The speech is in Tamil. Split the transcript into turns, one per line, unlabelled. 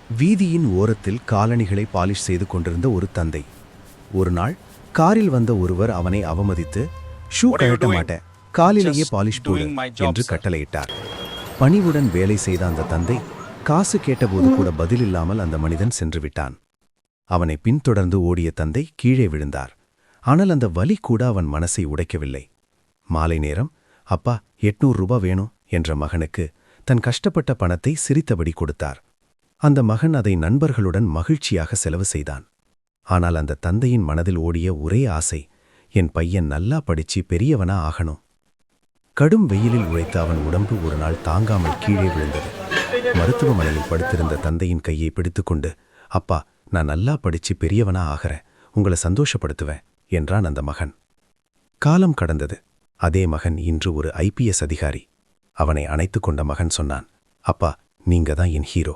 வீதியின் ஓரத்தில் காலணிகளை பாலிஷ் செய்து கொண்டிருந்த ஒரு தந்தை. ஒரு நாள் காரில் வந்த ஒருவர் அவனை அவமதித்து, ஷூ கழட்ட மாட்டேன், காலிலேயே பாலிஷ் போடு என்று கட்டளையிட்டார். பணிவுடன் வேலை செய்த அந்த தந்தை காசு கேட்டபோது கூட பதிலில்லாமல் அந்த மனிதன் சென்று விட்டான். அவனை பின்தொடர்ந்து ஓடிய தந்தை கீழே விழுந்தார். ஆனால் அந்த வலி கூட அவன் மனசை உடைக்கவில்லை. மாலை நேரம், அப்பா 800 ரூபாய் வேணும் என்ற மகனுக்கு தன் கஷ்டப்பட்ட பணத்தை சிரித்தபடி கொடுத்தார். அந்த மகன் அதை நண்பர்களுடன் மகிழ்ச்சியாக செலவு செய்தான். ஆனால் அந்த தந்தையின் மனதில் ஓடிய ஒரே ஆசை, என் பையன் நல்லா படிச்சு பெரியவனா ஆகணும். கடும் வெயிலில் உழைத்த அவன் உடம்பு ஒரு நாள் தாங்காமல் கீழே விழுந்தது. மருத்துவமனையில் படுத்திருந்த தந்தையின் கையை பிடித்துக்கொண்டு, அப்பா, நான் நல்லா படிச்சு பெரியவனா ஆகிறேன், உங்களை சந்தோஷப்படுத்துவேன் என்றான் அந்த மகன். காலம் கடந்தது. அதே மகன் இன்று ஒரு IPS அதிகாரி. அவனை அணைத்துக் கொண்ட மகன் சொன்னான், அப்பா, நீங்க தான் என் ஹீரோ.